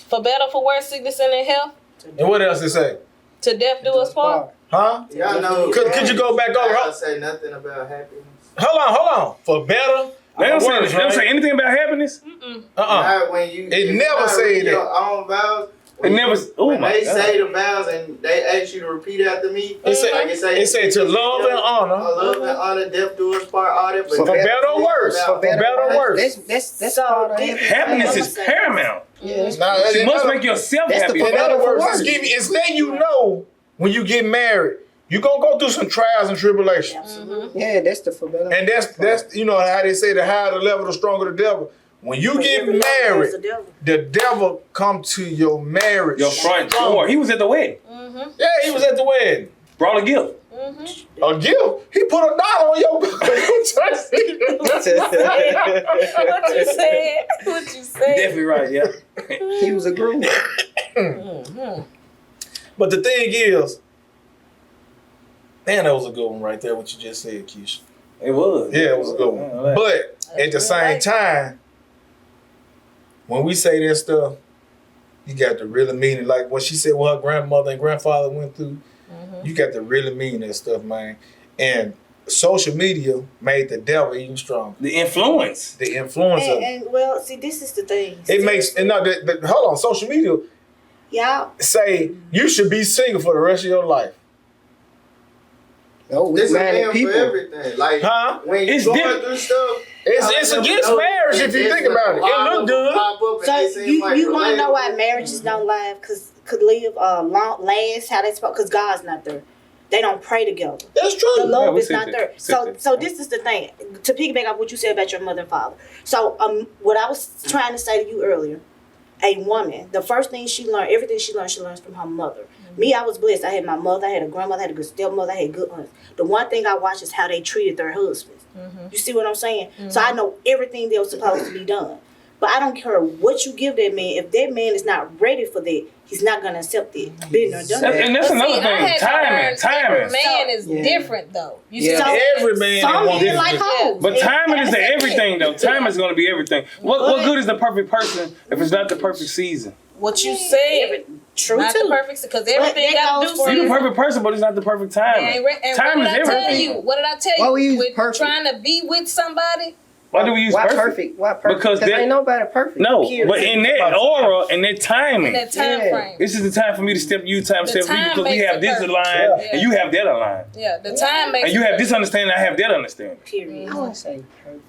For better, for worse, sickness, and in health. And what else they say? To death do us part. Huh? Y'all know. Could you go back over? I don't say nothing about happiness. Hold on. For better. They don't say anything about happiness. Not when you. It never say that. Your own vows. It never. Oh When my they God. say the vows and they ask you to repeat after me, It said, like it said to love and honor, love and honor, death do us part, all that. But for better or worse. For better or worse. That's So part of this- it. Happiness I'ma is say paramount. Yeah. Now, You in must other- make yourself That's the happy. In other words, worse. it's letting you know when you get married, you're gonna go through some trials and tribulations. Absolutely. Yeah, that's the for better. And that's you know how they say the higher the level, the stronger the devil. When you get Every level married, is a devil. the devil come to your marriage. Your front door. He was at the wedding. Yeah, he was at the wedding. Brought a gift. A gift. He put $1 on your What you said? What you said? Definitely right. Yeah. He was a groom. But the thing is, man, that was a good one right there. What you just said, Keisha. It was. Yeah, it was a good one. But at the same time, when we say that stuff, you got to really mean it. Like what she said, what her grandmother and grandfather went through. You got to really mean that stuff, man. And social media made the devil even stronger. The influence. The influence of it. And well, see, this is the thing. It makes, and no, hold on, social media Y'all, say you should be single for the rest of your life. Oh, we This is mad man at for people. everything. Like Huh? when you It's going different. through stuff, It's against marriage if you think about it. It look good. so you want to know why marriages don't could live long last how they supposed? Because God's not there. They don't pray together. That's The true. love we is said not that. there. Said So that. so this is the thing. To piggyback off what you said about your mother and father. So what I was trying to say to you earlier, a woman, the first thing she learned, everything she learns from her mother. Me, I was blessed. I had my mother, I had a grandmother, I had a good stepmother, I had good aunts. The one thing I watched is how they treated their husbands. You see what I'm saying? So I know everything that was supposed to be done. But I don't care what you give that man. If that man is not ready for that, he's not gonna accept it. Been there, done that. And that's But another see, I thing. had to learn Timing. every man is Yeah. different though. You Yeah. see, Every man Some wants men like this. hoes. But timing is the everything though. Timing is gonna be everything. What But- good is the perfect person if it's not the perfect season? what you said. True Not too. the perfect, because everything that got to goes do for You're the something. perfect person, but it's not the perfect timing. And Time what is did I tell everything. you? What did I tell Why you? we use With perfect? trying to be with somebody, Why do we use Why perfect? perfect? Why perfect? Because Because that- ain't nobody perfect. No, Period. but in that aura and that timing, in that time Yeah. frame. this is the time for me to step you, time to The step you, time because we makes have it this perfect. aligned Yeah. and you have that aligned. Yeah, the time makes And you it have this understanding, I have that understanding. Period. I wouldn't say perfect.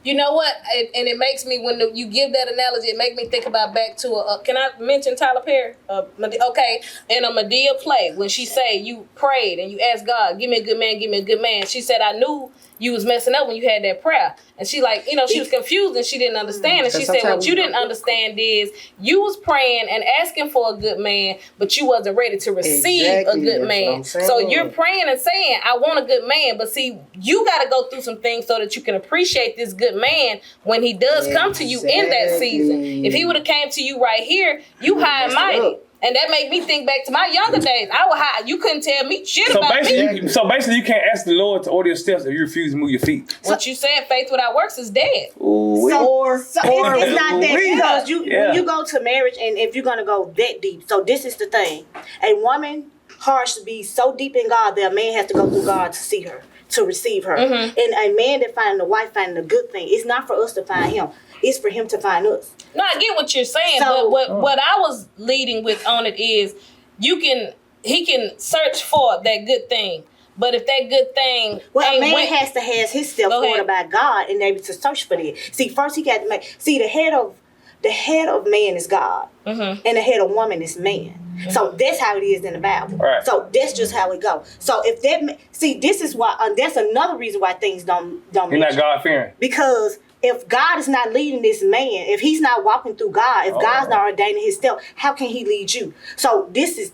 You know what? And it makes me, when you give that analogy, it makes me think about back to can I mention Tyler Perry? Okay, in a Medea play, when she say you prayed and you asked God, give me a good man, give me a good man. She said, I knew you was messing up when you had that prayer. And she she was confused and she didn't understand. And she said, what you didn't understand is you was praying and asking for a good man, but you wasn't ready to receive Exactly, a good that's what man. I'm saying. So you're praying and saying, I want a good man, but see, you got to go through some things so that you can appreciate this good man when he does come to you in that season. Exactly. If he would have came to you right here, you high and messed it mighty. up. And that made me think back to my younger days. I was high. You couldn't tell me shit So about me. basically, you can't ask the Lord to order your steps if you refuse to move your feet. What you said, faith without works is dead. Ooh, So it's not that because Yeah. when you go to marriage and if you're gonna go that deep. So this is the thing: a woman heart should be so deep in God that a man has to go through God to see her, to receive her. And a man that finding a wife finding a good thing. It's not for us to find him. It's for him to find us. No, I get what you're saying, So- but what I was leading with on it is he can search for that good thing. But if that good thing Well, a ain't man went- has to have his steps Go ahead. ordered by God and able to search for that. See, first he got to make. See, the head of man is God, and the head of woman is man. So that's how it is in the Bible. Right. So that's just how it goes. So if this is why that's another reason why things don't You're not match. God fearing. Because if God is not leading this man, if he's not walking through God, if God's not ordaining his step, how can he lead you? So this is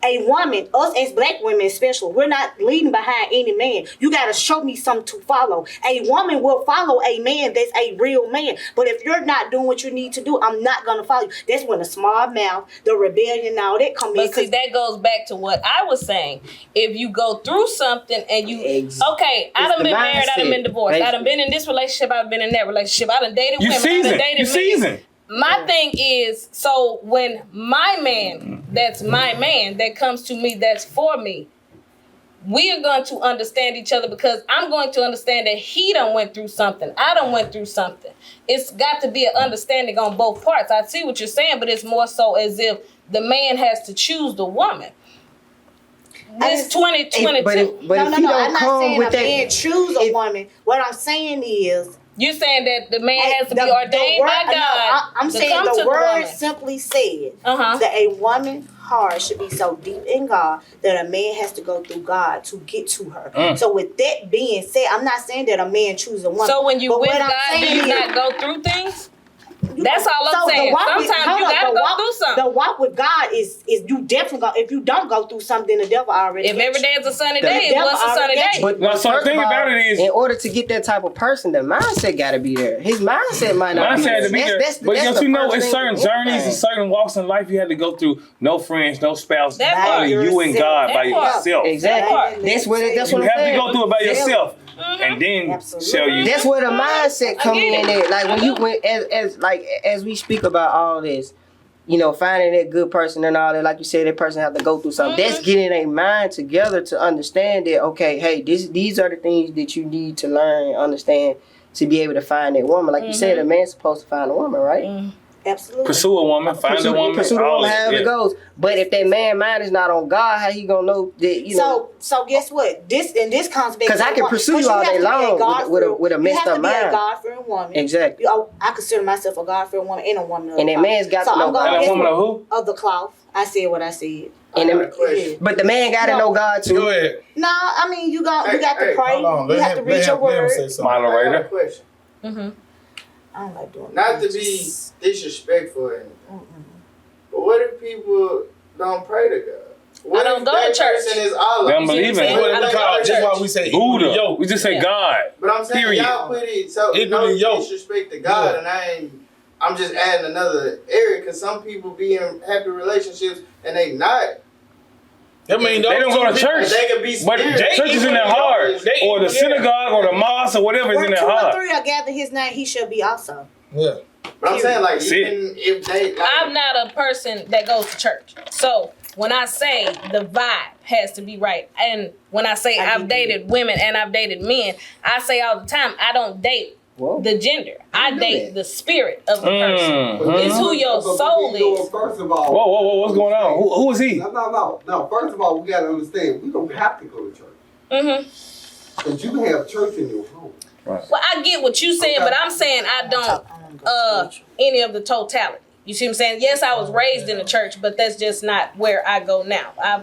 a woman, us as black women especially, we're not leading behind any man. You got to show me something to follow. A woman will follow a man that's a real man. But if you're not doing what you need to do, I'm not going to follow you. That's when the small mouth, the rebellion, and all that come in. But see, that goes back to what I was saying. If you go through something and I done the been married, I done mindset, been divorced, I done basically. been in this relationship, I've been in that relationship, I done dated You women, I done seasoned. dated You men. seasoned. My thing is, so when my man, that's my man, that comes to me, that's for me, we are going to understand each other because I'm going to understand that he done went through something. I done went through something. It's got to be an understanding on both parts. I see what you're saying, but it's more so as if the man has to choose the woman. This 2022. But if No, he don't I'm not come saying with a that, man choose a woman. What I'm saying is, You're saying that the man has to be the ordained word- by no, God. I'm to saying come to the word woman. simply said Uh-huh. that a woman's heart should be so deep in God that a man has to go through God to get to her. So with that being said, I'm not saying that a man chooses a woman. So when you but with what I'm God, do saying you is- not go through things? You That's know, all I'm so the saying. walk Sometimes with- hold you up, gotta the go walk- through something. The walk with God is you definitely go. If you don't go through something, the devil already. If got every you. day is a sunny The day, it devil was a sunny already got day. you. But No, so the first thing of all, about it is- in order to get that type of person, the mindset got to be there. His mindset might not be Mindset there. to be there. But that's don't the you know, first it's thing certain with journeys and anything. certain walks in life you had to go through. No friends, no spouse, That part. only you and God by That part. yourself. Exactly. part. That's what You I'm have to saying. go through it by yourself, and then Absolutely. show you. That's where the mindset come get in it. at. Like when you went as we speak about all this, you know, finding that good person and all that, like you said, that person have to go through something. That's getting a mind together to understand that, okay, hey, these are the things that you need to learn and understand to be able to find that woman. Like you said, a man's supposed to find a woman, right? Absolutely. Pursue a woman, find a woman, Pursue the all woman that, however yeah. it goes. But if that man mind is not on God, how he gonna know that, you know? So guess what? This comes back. 'Cause to I the can woman. pursue 'Cause you all have day to be a long God-fearing- with a messed You have up to be mind. a God-fearing woman. Exactly. I consider myself a God-fearing woman and a woman of And the that cloth. man's got so to know I'm gonna God. And a guess woman what? of who? Of the cloth. I said what I said. And I got a the, question. but the man gotta No. know God too. Go ahead. No, I mean you got to Hey, pray. Hold on. You Let have to him, read let your him, let him word. say something. I got a Moderator. question. I don't like doing Not to that. be disrespectful or anything, but what if people don't pray to God? What don't if go to that church. person is Allah? They don't believe in saying? it. What we call, that's why we say equal to Buddha. yoke. We just say Yeah. God. But I'm saying Period. y'all put it so Equally no yoked. disrespect to God, and I'm just adding another area because some people be in happy relationships and they not. I mean, They don't go to church. They can be But spiritual. church is in their heart. They- Or the yeah. synagogue or the mosque or whatever is Where in 2 their or heart. 3 are gathered his name, he shall be also. Yeah. But I'm saying, like, That's even if they, like, I'm not a person that goes to church. So when I say the vibe has to be right, and when I say I've dated women and I've dated men, I say all the time, I don't date Whoa. the gender. I know date that. the spirit of the person. Mhm. It's who your soul is. First of all, Whoa, what's going on? Who is he? No. First of all, we gotta understand we don't have to go to church, Mm-hmm. but you can have church in your home. Well, I get what you're saying, but I'm saying I don't any of the totality. You see what I'm saying? Yes, I was raised in the church, but that's just not where I go now. I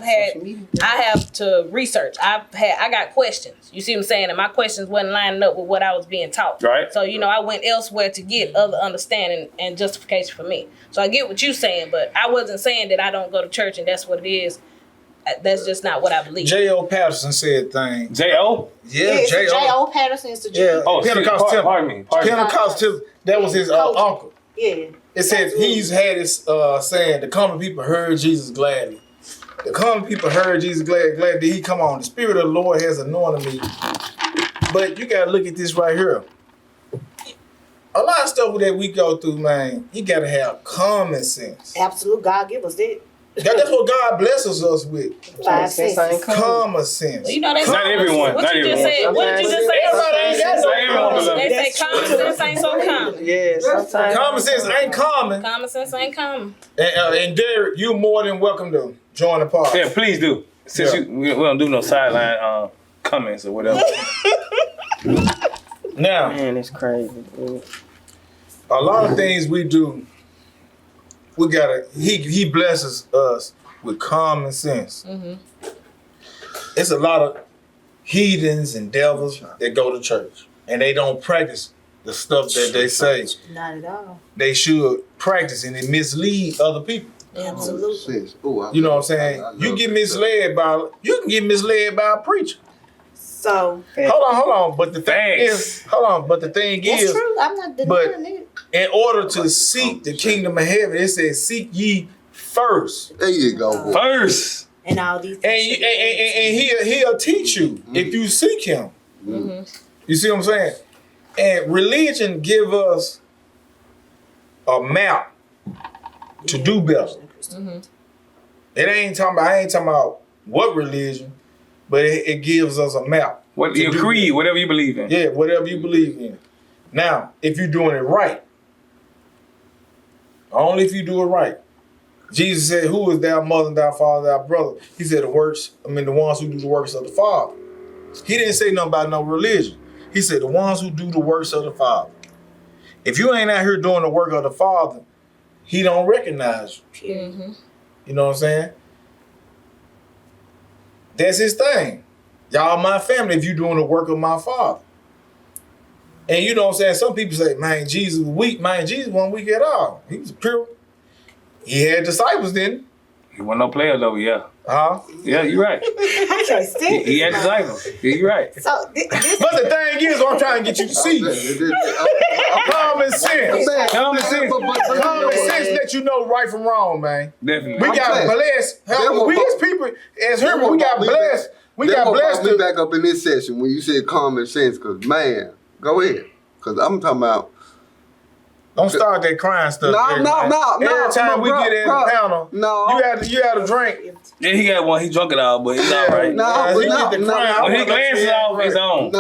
have to research. I got questions. You see what I'm saying? And my questions wasn't lining up with what I was being taught. Right. So, you know, I went elsewhere to get other understanding and justification for me. So I get what you're saying, but I wasn't saying that I don't go to church and that's what it is. That's just not what I believe. J.O. Patterson said things. J.O.? Yeah, It's J.O. J.O. Patterson. It's the Yeah, Oh, Pentecost shit. Temple. Pardon me. Pentecost Temple. That was his uncle. Yeah. It says he's had his saying, the common people heard Jesus gladly. The common people heard Jesus glad did he come on. The Spirit of the Lord has anointed me. But you gotta look at this right here. A lot of stuff that we go through, man, you gotta have common sense. Absolute. God give us that. That's what God blesses us with. 5 Sense ain't senses. common. Common sense. You know, that's Not everyone, What not you just everyone. said? What did you just say? Everybody ain't got Not everyone no believe. They say common sense ain't so common. Yeah, sometimes. Common sense ain't common. Common sense ain't common. And Derek, you're more than welcome to join the party. Yeah, please do. Since Yeah. we don't do no sideline comments or whatever. Now, Man, it's crazy. Dude. a lot of things we do, we gotta. He blesses us with common sense. It's a lot of heathens and devils that go to church and they don't practice the stuff that they say Not at all. they should practice, and it mislead other people. Absolutely. You know what I'm saying? You can get misled by a preacher. So Hold on. But the thing Thanks. is, the thing that's is, true. I'm not but- denying it. in order to seek the kingdom of heaven, it says, "Seek ye first," There you go. boy. First. And all these and he'll teach you if you seek him. You see what I'm saying? And religion give us a map to do better. I ain't talking about what religion. but it gives us a map. What to your do creed, that. whatever you believe in. Yeah, whatever you believe in. Now, if you're doing it right, only if you do it right. Jesus said, "Who is thou mother, thou father, thou brother?" He said, the ones who do the works of the Father. He didn't say nothing about no religion. He said, the ones who do the works of the Father. If you ain't out here doing the work of the Father, he don't recognize you. Mm-hmm. You know what I'm saying? That's his thing. Y'all my family if you doing the work of my Father. And you know what I'm saying? Some people say, man, Jesus was weak. Man, Jesus wasn't weak at all. He was pure. He had disciples, didn't He wasn't no player though, yeah. he? Huh? Yeah, you're right. I can't stand He had disciples. Yeah, you're right. So this But the thing is, what I'm trying to get you to see, common sense. Common sense. Common sense let you know right from wrong, man. Definitely. We got saying, blessed. them We will- as people, as human, we got blessed. We got blessed me to back up in this session when you said common sense, because, man, go ahead. Because I'm talking about. don't start that crying stuff. No. Every time we get in the panel, No. you had a drink. Yeah, he got one. He drunk it all, but it's all right. No, He get the crying. When he glances off his own.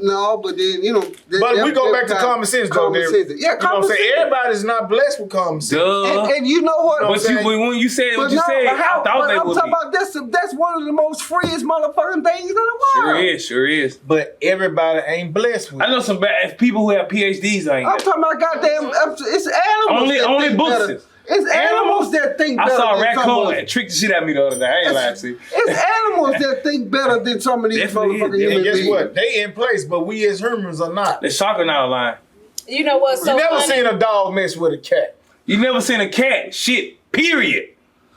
No, but then, you know. But we go back to common sense, though. Common Derek. sense. Yeah, You know what I'm common saying? sense. Everybody's not blessed with common sense. Duh. And you know what? No, But when you said what you said, I thought they I'm would talking be. about that's one of the most freest motherfucking things in the world. Sure is. But everybody ain't blessed with I know some bad people who have PhDs ain't. I'm talking about goddamn. It's animals. that Only think books. better. It's animals that think I better. saw a than some raccoon of and us. tricked the shit out of me the other day. I ain't lying to you. It's animals that think better than some of these Definitely is. motherfucking And human guess beings. what? They in place, but we as humans are not. The shark are not lying. You know what's so You never funny? seen a dog mess with a cat. You never seen a cat shit, period.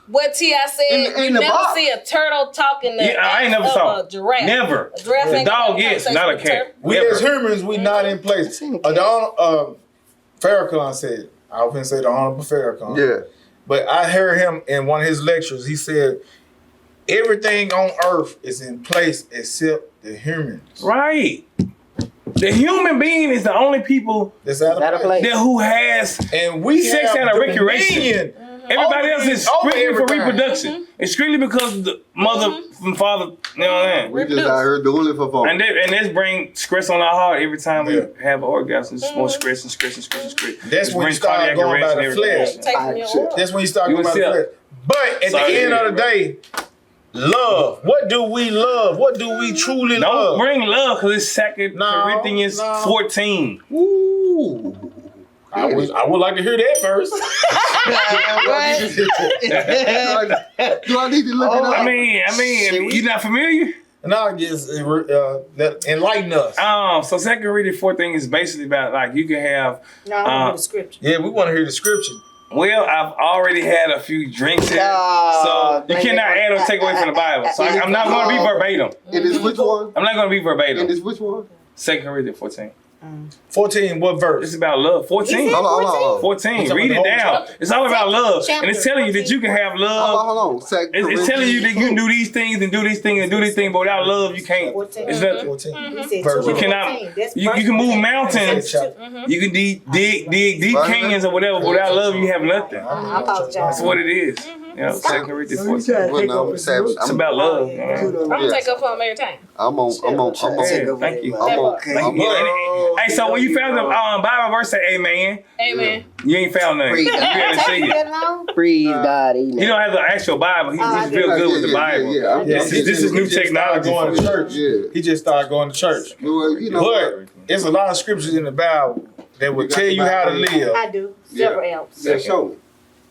What T.I. said, In you the never box. see a turtle talking to Yeah, I ain't never of saw. a giraffe. Never. A giraffe The ain't dog, got no yes, conversation not a with cat. turtle. We Never. as humans, we not in place. Farrakhan said, I was gonna say the Honorable Farrakhan. Yeah. But I heard him in one of his lectures. He said, everything on earth is in place except the humans. Right. The human being is the only people That's out of place. that who has And we sex have out of recreation. dominion. Everybody else is Over strictly for everything. reproduction. It's strictly because the mother and father, you know what I mean? We just out here doing it for fun. And this bring stress on our heart every time we Yeah. have an orgasm. Just more stress. That's Just when you brings start cardiac going arrest by and the flesh. everything. Take from your oil. That's when you start You going by the accept. flesh. But at Sorry, the end of the yeah. day, love. What do we love? What do we truly Don't love? bring love because it's 2 No, Corinthians no. 14. Ooh. I would like to hear that verse. Do I need to look it up? I mean, you not familiar? No, I guess enlighten us. So 2 Corinthians 14 is basically about like you can have. No, I want the scripture. Yeah, we want to hear the scripture. Well, I've already had a few drinks here, so you cannot add or take away from the Bible. So I'm not going to be verbatim. And it's which one? I'm not going to be And verbatim. it's which one? 2 Corinthians 14. 14, what verse? It's about love. 14. Hold on. 14. It's Read about it the whole down. chapter. It's all about love. Chapter. And it's telling you that you can have love. Hold on. It's telling you that you can do these things and do these things and do these things, but without love, you can't. 14. It's nothing. 14. He said Verse. 2 You cannot. 14. That's You verse can move 14. mountains. Chapter. You can dig deep canyons or whatever, but without love, you have nothing. I apologize. That's what it is. You know, 2 Corinthians 14. Well, no, I'm savage. It's about love. Man. I'm gonna take up for him every time. I'm on. Yeah, thank you. I'm on. Hey, so when you found the Bible verse say amen, Amen. you ain't found nothing. You had to say it. Praise God, amen. He don't have the actual Bible. He's real good with the Bible. Yeah. This is new technology. Going to church. Yeah. He just started going to church. Well, you know But there's a lot of scriptures in the Bible that will tell you how to live. I do. Several else. Yeah, show me.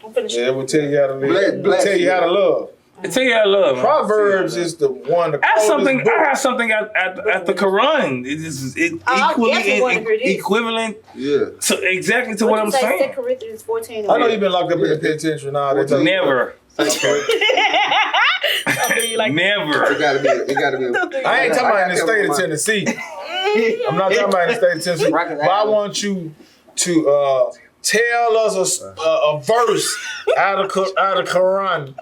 I'm finna Yeah, it will tell you how to live. Bless Tell you how to love. It tell you how to love. Man. Proverbs is the one. I have something at the Quran. It is I definitely wanna hear this. equivalent Yeah. to exactly to what I'm you say, saying. 2 Corinthians 14. I know you've been locked up in the penitentiary and all that. Never. Like Never. It gotta be. I ain't talking about in the state of Tennessee. I'm not talking about in the state of Tennessee. But I want you to tell us a verse out of Quran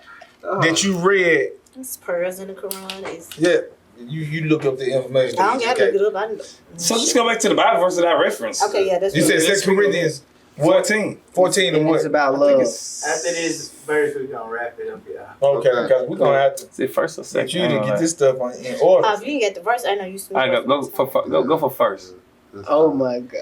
that you read. It's prayers in the Quran. It's, Yeah, you look up the information. I don't gotta look it up. I know. So let's go back to the Bible verse that I referenced. Okay, yeah, that's You what said it is. 2 Corinthians 14. 14 and And what? it's about I think love. it's After this verse, we're gonna wrap it up, y'all. Okay, because we're gonna have to Is it first or get second? you I to don't get know. this stuff in order. If you didn't get the verse, I know you. All right, go for first. Oh my God.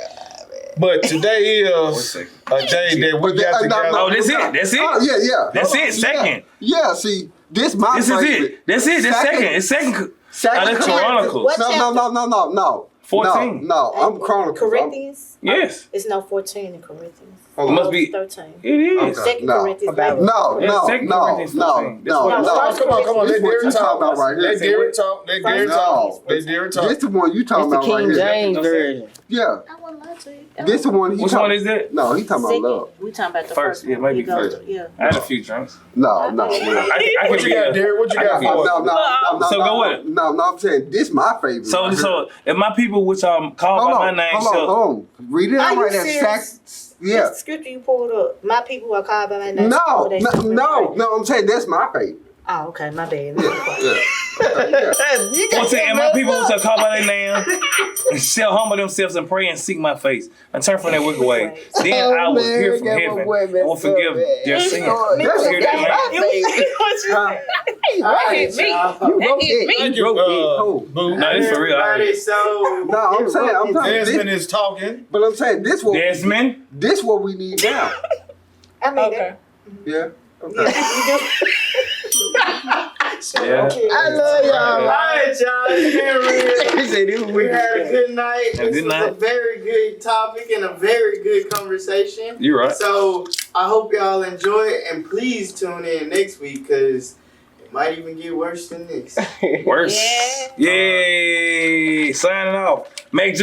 But today is second. a day that we But got no, together. Oh, that's it. That's it. Oh, yeah. That's Hold it. on. Second. Yeah, see, this my This is favorite. it. That's it. That's second. It's second. Oh, that's Chronicles. What No. 14. No, I'm Chronicles. Corinthians? Yes. It's no 14 in Corinthians. Hold It on. must be. 13. It is. Okay. Second No. Corinthians. About- No, Yeah, no, Second no, Corinthians no, 14. That's no, what- no. Come on. This Let what you Derek talking talk. about right here. Let Derek talk. Let Derek talk. Let Derek talk. This the one you It's talking the about right King here. James version. Yeah, I won't lie to you. this the one he Which talking. one is that? No, he talking Second. about love. We talking about the First, first. yeah, maybe It goes first. to- Yeah. I had a few drinks. No. I can What you got, Derek? What you got No, for us? no. So go with it. No, I'm saying this my favorite. So, right here. so if my people, which I'm called hold by on, my name, hold shall on. Read it Are out you right there. serious? Yeah. This scripture you pulled up. My people are called by my name. No, Oh, they speak no. my I'm saying that's my favorite. Oh, okay, my bad. Yeah. 14, and my people which are called by their name shall humble themselves and pray and seek my face and turn from their wicked way. Then I will hear from heaven and will forgive their sins. That's Forgive their land. All right, y'all. That hit me. Thank you, Boo. No, this for real. Everybody, so No, I'm saying, Desmond this, is talking. but I'm saying this what Desmond. this what we need now. I mean, Okay. Yeah. Okay. Yeah. I love y'all. all right, y'all. It's been real. He said it We was had a good night. Had a This good was a night. very good topic and a very good conversation. You're right. So I hope y'all enjoy it, and please tune in next week because it might even get worse than this. Worse. Yeah. Yay. Signing off. Make